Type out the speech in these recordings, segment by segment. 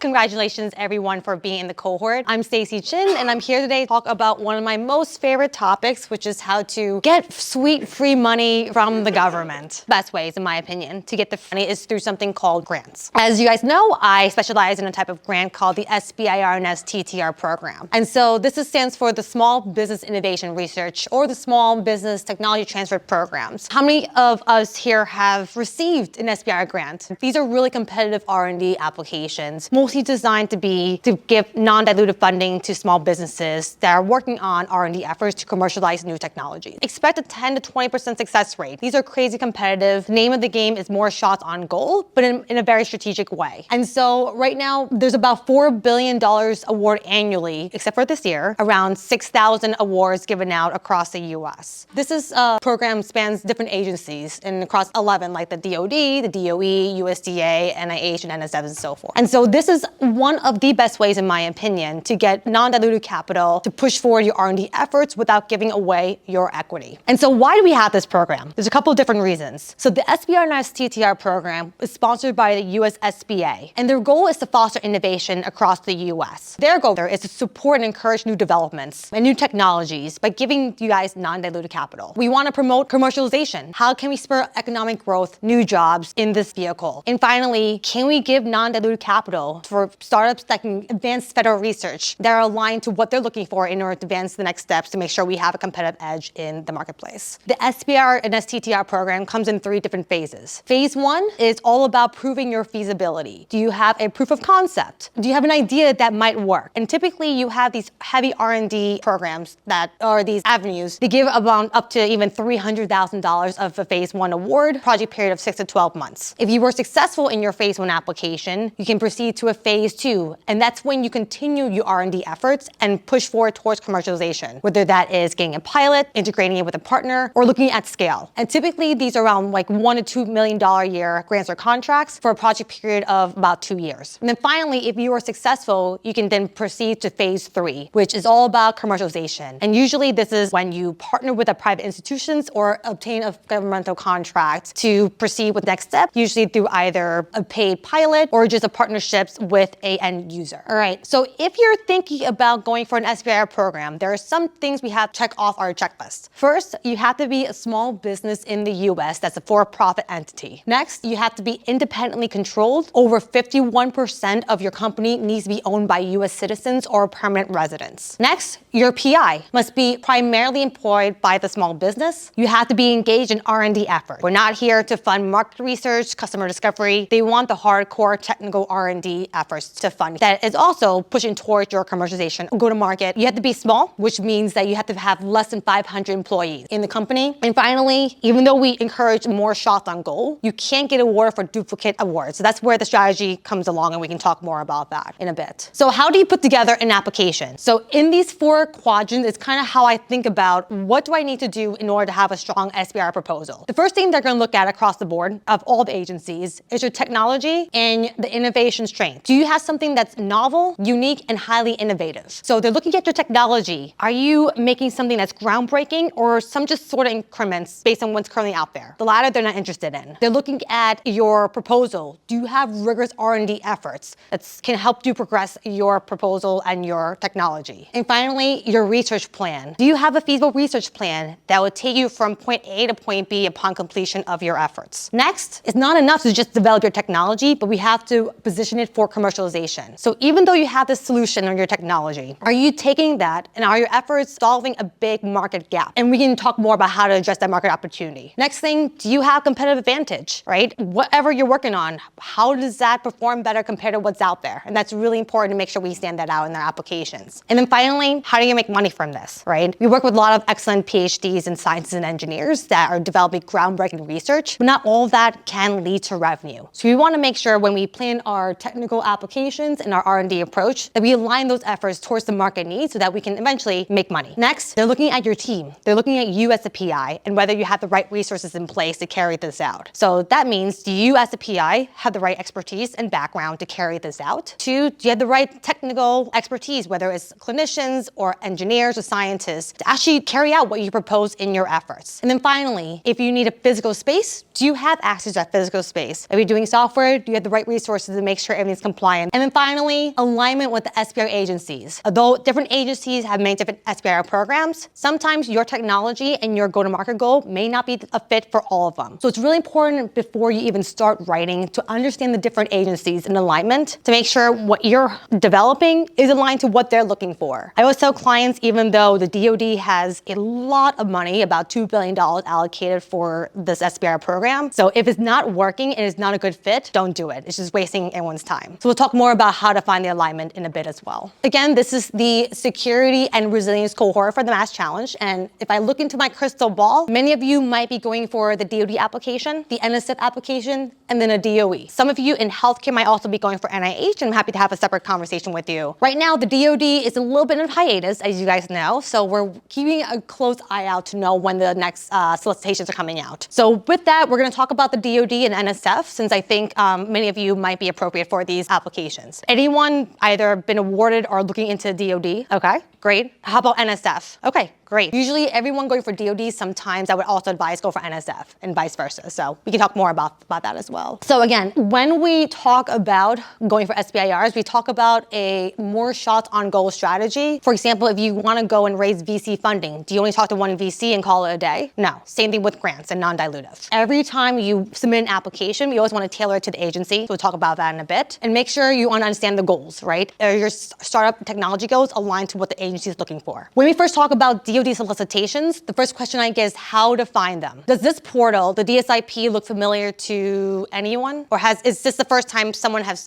Congratulations everyone for being in the cohort. I'm Stacy Chin and I'm here today to talk about one of my most favorite topics, which is how to get sweet free money from the government. Best ways, in my opinion, to get the money is through something called grants. As you guys know, I specialize in a type of grant called the SBIR and STTR program. And so this stands for the Small Business Innovation Research or the Small Business Technology Transfer Programs. How many of us here have received an SBIR grant? These are really competitive R&D applications, mostly designed to give non-dilutive funding to small businesses that are working on R&D efforts to commercialize new technology. Expect a 10 to 20% success rate. These are crazy competitive. The name of the game is more shots on goal, but in a very strategic way. And so right now, there's about $4 billion award annually, except for this year, around 6,000 awards given out across the US. This program spans different agencies and across 11, like the DoD, the DOE, USDA, NIH, and NSF, and so forth. And so this is one of the best ways, in my opinion, to get non-dilutive capital to push forward your R&D efforts without giving away your equity. And so why do we have this program? There's a couple of different reasons. So the SBIR and STTR program is sponsored by the US SBA, and their goal is to foster innovation across the US. Their goal there is to support and encourage new developments and new technologies by giving you guys non-dilutive capital. We want to promote commercialization. How can we spur economic growth, new jobs in this vehicle? And finally, can we give non-dilutive capital for startups that can advance federal research that are aligned to what they're looking for in order to advance the next steps to make sure we have a competitive edge in the marketplace? The SBIR and STTR program comes in 3 different phases. Phase 1 is all about proving your feasibility. Do you have a proof of concept? Do you have an idea that might work? And typically you have these heavy R&D programs that are these avenues. They give about up to even $300,000 of a phase 1 award, project period of 6 to 12 months. If you were successful in your phase 1 application, you can proceed to a phase 2, and that's when you continue your R&D efforts and push forward towards commercialization, whether that is getting a pilot, integrating it with a partner, or looking at scale. And typically these are around like $1 to $2 million a year grants or contracts for a project period of about 2 years. And then finally, if you are successful, you can then proceed to phase 3, which is all about commercialization. And usually this is when you partner with a private institutions or obtain a governmental contract to proceed with next step, usually through either a paid pilot or just a partnerships with an end user. All right, so if you're thinking about going for an SBIR program, there are some things we have to check off our checklist. First, you have to be a small business in the US that's a for-profit entity. Next, you have to be independently controlled. Over 51% of your company needs to be owned by US citizens or permanent residents. Next, your PI must be primarily employed by the small business. You have to be engaged in R&D effort. We're not here to fund market research, customer discovery. They want the hardcore technical R&D efforts to fund that is also pushing towards your commercialization, go to market. You have to be small, which means that you have to have less than 500 employees in the company. And finally, even though we encourage more shots on goal, you can't get awarded for duplicate awards. So that's where the strategy comes along, and we can talk more about that in a bit. So how do you put together an application? So in these 4 quadrants, it's kind of how I think about what do I need to do in order to have a strong SBIR proposal. The first thing they're going to look at across the board of all the agencies is your technology and the innovation strength. Do you have something that's novel, unique, and highly innovative? So they're looking at your technology. Are you making something that's groundbreaking or some just sort of increments based on what's currently out there? The latter they're not interested in. They're looking at your proposal. Do you have rigorous R&D efforts that can help you progress your proposal and your technology? And finally, your research plan. Do you have a feasible research plan that will take you from point A to point B upon completion of your efforts? Next, it's not enough to just develop your technology, but we have to position it for commercialization. So even though you have this solution on your technology, are you taking that and are your efforts solving a big market gap? And we can talk more about how to address that market opportunity. Next thing, do you have competitive advantage, right? Whatever you're working on, how does that perform better compared to what's out there? And that's really important to make sure we stand that out in our applications. And then finally, how do you make money from this, right? We work with a lot of excellent PhDs in sciences and engineers that are developing groundbreaking research, but not all of that can lead to revenue. So we want to make sure when we plan our technical applications and our R&D approach that we align those efforts towards the market needs so that we can eventually make money. Next, they're looking at your team. They're looking at you as a PI and whether you have the right resources in place to carry this out. So that means, do you as a PI have the right expertise and background to carry this out? 2, do you have the right technical expertise, whether it's clinicians or engineers or scientists, to actually carry out what you propose in your efforts? And then finally, if you need a physical space, do you have access to that physical space? If you're doing software, do you have the right resources to make sure everything's compliant. And then finally, alignment with the SBIR agencies. Although different agencies have many different SBIR programs, sometimes your technology and your go-to-market goal may not be a fit for all of them. So it's really important before you even start writing to understand the different agencies in alignment to make sure what you're developing is aligned to what they're looking for. I always tell clients, even though the DoD has a lot of money, about $2 billion allocated for this SBIR program, so if it's not working and it's not a good fit, don't do it. It's just wasting everyone's time. So we'll talk more about how to find the alignment in a bit as well. Again, this is the security and resilience cohort for the MassChallenge. And if I look into my crystal ball, many of you might be going for the DoD application, the NSF application, and then a DOE. Some of you in healthcare might also be going for NIH, and I'm happy to have a separate conversation with you. Right now, the DoD is a little bit of hiatus, as you guys know, so we're keeping a close eye out to know when the next solicitations are coming out. So with that, we're gonna talk about the DoD and NSF, since I think many of you might be appropriate for these applications. Anyone either been awarded or looking into DoD? Okay, great. How about NSF? Okay, great. Usually everyone going for DoD, sometimes I would also advise go for NSF and vice versa. So we can talk more about that as well. So again, when we talk about going for SBIRs, we talk about a more shots on goal strategy. For example, if you want to go and raise VC funding, do you only talk to one VC and call it a day? No. Same thing with grants and non-dilutive. Every time you submit an application, we always want to tailor it to the agency. So we'll talk about that in a bit. And make sure you understand the goals, right? Your startup technology goals aligned to what the agency is looking for. When we first talk about DoD solicitations, the first question I get is how to find them. Does this portal, the DSIP, look familiar to anyone? Or is this the first time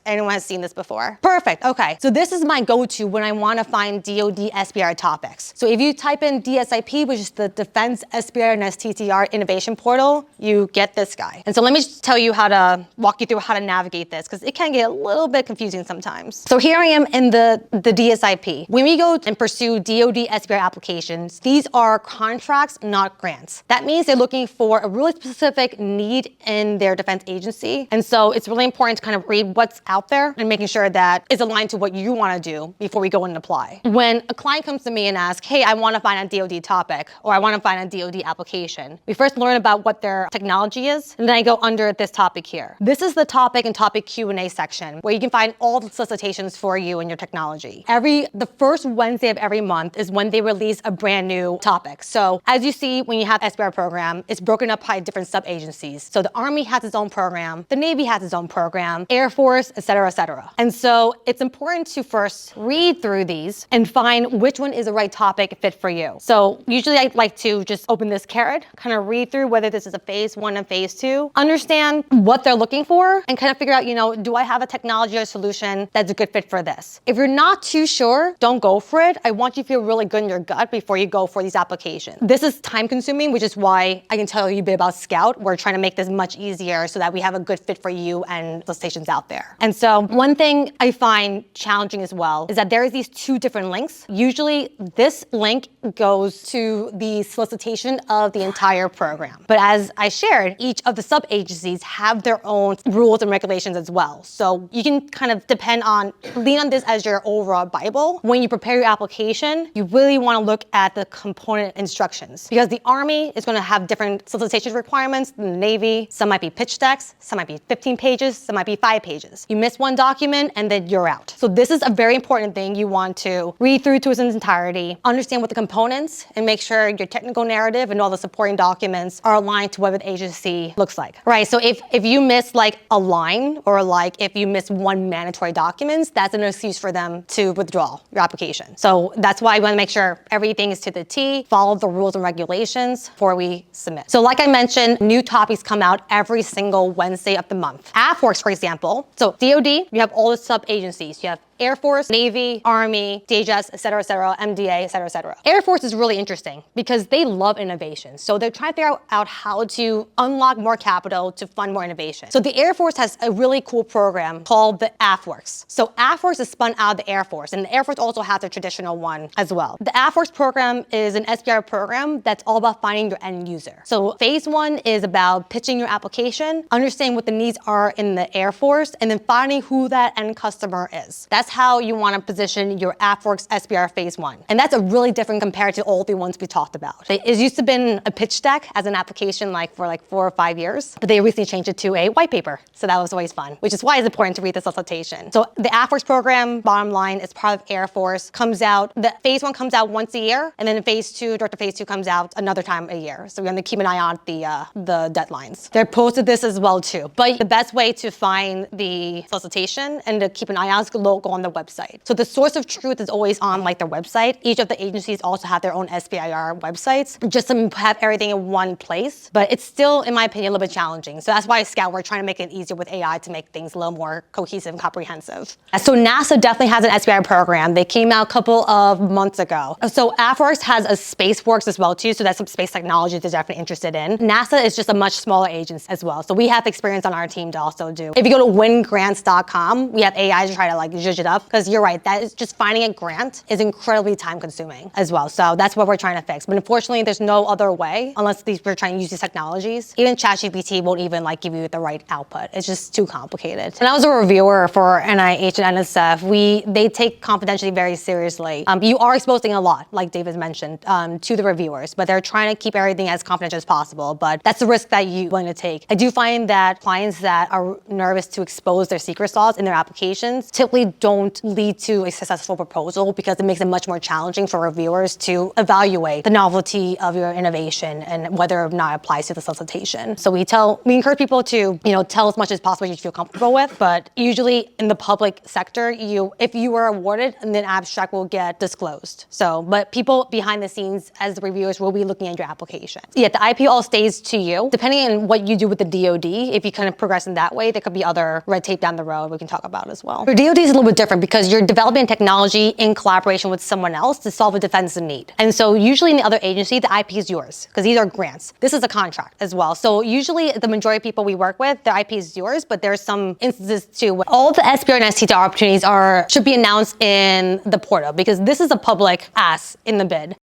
anyone has seen this before? Perfect, okay. So this is my go-to when I want to find DoD SBIR topics. So if you type in DSIP, which is the Defense SBIR and STTR Innovation Portal, you get this guy. And so let me just walk you through how to navigate this, because it can get a little bit confusing sometimes. So here I am in the DSIP. When we go and pursue DoD SBIR applications, these are contracts, not grants. That means they're looking for a really specific need in their defense agency. And so it's really important to kind of read what's out there and making sure that it's aligned to what you want to do before we go and apply. When a client comes to me and asks, hey, I want to find a DoD topic, or I want to find a DoD application, we first learn about what their technology is, and then I go under this topic here. This is the topic and topic Q&A section where you can find all the solicitations for you and your technology. The first Wednesday of every month is when they release a brand new topic. So as you see, when you have SBIR program, it's broken up by different sub-agencies. So the Army has its own program, the Navy has its own program, Air Force, et cetera, et cetera. And so it's important to first read through these and find which one is the right topic fit for you. So usually I like to just open this carrot, kind of read through whether this is a phase 1 and phase 2, understand what they're looking for, and kind of figure out, do I have a technology or solution that's a good fit for this? If you're not too sure, don't go for it. I want you to feel really good in your gut before you go for these applications. This is time consuming, which is why I can tell you a bit about Scout. We're trying to make this much easier so that we have a good fit for you and solicitations out there. And so one thing I find challenging as well is that there is these two different links. Usually this link goes to the solicitation of the entire program. But as I shared, each of the sub-agencies have their own rules and regulations as well. So you can kind of lean on this as your overall Bible. When you prepare your application, you really want to look at the component instructions, because the Army is going to have different solicitation requirements than the Navy. Some might be pitch decks, some might be 15 pages, some might be 5 pages. You miss one document and then you're out. So this is a very important thing you want to read through to its entirety, understand what the components, and make sure your technical narrative and all the supporting documents are aligned to what the agency looks like. Right, so if you miss like a line, or like if you miss one mandatory documents, that's an excuse for them to withdraw your application. So that's why I want to make sure everything is to the T, follow the rules and regulations before we submit. So like I mentioned, new topics come out every single Wednesday of the month. AIforgrants, for example, so DoD, you have all the sub-agencies. You have Air Force, Navy, Army, DHS, et cetera, MDA, et cetera. Air Force is really interesting because they love innovation. So they're trying to figure out how to unlock more capital to fund more innovation. So the Air Force has a really cool program called the AIforgrants. So AIforgrants is spun out of the Air Force, and the Air Force also has a traditional one as well. The AIforgrants program is an SBIR program that's all about finding your end user. So phase 1 is about pitching your application, understanding what the needs are in the Air Force, and then finding who that end customer is. That's how you want to position your AIforgrants SBIR phase 1. And that's a really different compared to all the ones we talked about. It used to been a pitch deck as an application for 4 or 5 years, but they recently changed it to a white paper. So that was always fun, which is why it's important to read the solicitation. So the AIforgrants program, bottom line, is part of Air Force, comes out, the phase 1 comes out once a year, and then phase 2, director phase 2 comes out another time a year. So we're going to keep an eye on the deadlines. They're posted this as well too. But the best way to find the solicitation and to keep an eye on is to go on the website. So the source of truth is always on their website. Each of the agencies also have their own SBIR websites, just to have everything in one place. But it's still, in my opinion, a little bit challenging. So that's why at Scout, we're trying to make it easier with AI to make things a little more cohesive and comprehensive. So NASA definitely has an SBIR program. They came out a couple of months ago. So AIforgrants has a SpaceWorks as well too. So that's some space technology they're definitely interested in. NASA is just a much smaller agency as well. So we have experience on our team to also do. If you go to wingrants.com, we have AI to try to zhuzh it up, because you're right, that is just finding a grant is incredibly time consuming as well. So that's what we're trying to fix. But unfortunately, there's no other way unless we're trying to use these technologies. Even ChatGPT won't even give you the right output. It's just too complicated. When I was a reviewer for NIH and NSF, they take confidentiality very seriously. You are exposing a lot, like David mentioned, to the reviewers, but they're trying to keep everything as confidential as possible. But that's the risk that you're willing to take. I do find that clients that are nervous to expose their secret sauce in their applications typically don't lead to a successful proposal, because it makes it much more challenging for reviewers to evaluate the novelty of your innovation and whether or not it applies to the solicitation. So we encourage people to tell as much as possible you feel comfortable with, but usually in the public sector, if you were awarded, then abstract will get disclosed. So, but people behind the scenes as the reviewers will be looking at your application. Yeah, the IP all stays to you. Depending on what you do with the DoD, if you kind of progress in that way, there could be other red tape down the road we can talk about as well. For DoD is a little bit different, because you're developing technology in collaboration with someone else to solve a defensive need. And so usually in the other agency, the IP is yours, because these are grants. This is a contract as well. So usually the majority of people we work with, their IP is yours, but there's some instances too where all the SBIR and STTR opportunities should be announced in the portal, because this is a public ask in the bid.